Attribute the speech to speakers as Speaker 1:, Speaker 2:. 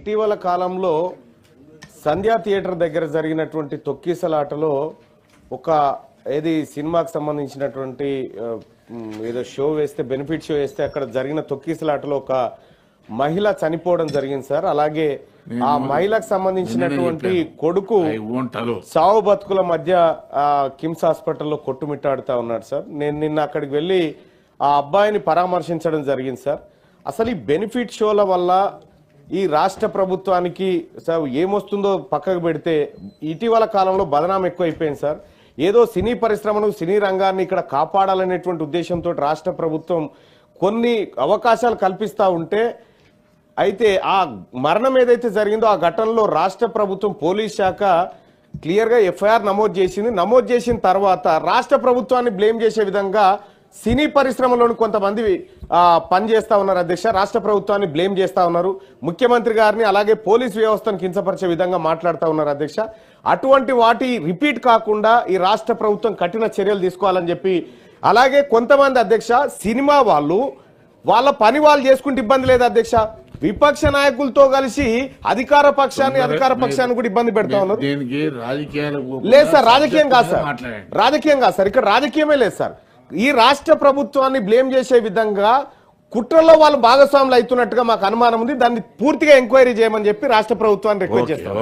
Speaker 1: ఇటీవల కాలంలో సంధ్యా థియేటర్ దగ్గర జరిగినటువంటి తొక్కిసలాటలో ఒక ఏది సినిమాకి సంబంధించినటువంటి ఏదో షో వేస్తే బెనిఫిట్ షో వేస్తే అక్కడ జరిగిన తొక్కిసలాటలో ఒక మహిళ చనిపోవడం జరిగింది సార్. అలాగే ఆ మహిళకు సంబంధించినటువంటి కొడుకు సావు బతుకుల మధ్య కిమ్స్ హాస్పిటల్లో కొట్టుమిట్టాడుతా ఉన్నాడు సార్. నేను నిన్న అక్కడికి వెళ్ళి ఆ అబ్బాయిని పరామర్శించడం జరిగింది సార్. అసలు ఈ బెనిఫిట్ షోల వల్ల ఈ రాష్ట్ర ప్రభుత్వానికి సార్ ఏమొస్తుందో పక్కకు పెడితే ఇటీవల కాలంలో బదనాం ఎక్కువైపోయింది సార్. ఏదో సినీ పరిశ్రమను సినీ రంగాన్ని ఇక్కడ కాపాడాలనేటువంటి ఉద్దేశంతో రాష్ట్ర ప్రభుత్వం కొన్ని అవకాశాలు కల్పిస్తూ ఉంటే అయితే ఆ మరణం ఏదైతే జరిగిందో ఆ ఘటనలో రాష్ట్ర ప్రభుత్వం పోలీస్ శాఖ క్లియర్గా ఎఫ్ఐఆర్ నమోదు చేసింది. నమోదు చేసిన తర్వాత రాష్ట్ర ప్రభుత్వాన్ని బ్లేమ్ చేసే విధంగా సినీ పరిశ్రమలోని కొంతమంది పనిచేస్తా ఉన్నారు అధ్యక్ష. రాష్ట్ర ప్రభుత్వాన్ని బ్లేమ్ చేస్తా ఉన్నారు. ముఖ్యమంత్రి గారిని అలాగే పోలీస్ వ్యవస్థను కించపరిచే విధంగా మాట్లాడుతూ ఉన్నారు అధ్యక్ష. అటువంటి వాటి రిపీట్ కాకుండా ఈ రాష్ట్ర ప్రభుత్వం కఠిన చర్యలు తీసుకోవాలని చెప్పి, అలాగే కొంతమంది అధ్యక్ష సినిమా వాళ్ళు వాళ్ళ పని వాళ్ళు చేసుకుంటే ఇబ్బంది లేదు అధ్యక్ష, విపక్ష నాయకులతో కలిసి అధికార పక్షాన్ని కూడా ఇబ్బంది పెడతా ఉన్నారు. లేదు సార్, రాజకీయం కాదు సార్, రాజకీయం కాదు సార్, ఇక్కడ రాజకీయమే లేదు సార్. ఈ రాష్ట్ర ప్రభుత్వాన్ని బ్లేమ్ చేసే విధంగా కుట్రలో వాళ్ళు భాగస్వాములు అవుతున్నట్టుగా మాకు అనుమానం ఉంది. దాన్ని పూర్తిగా ఎంక్వైరీ చేయమని చెప్పి రాష్ట్ర ప్రభుత్వాన్ని రిక్వెస్ట్ చేస్తాం.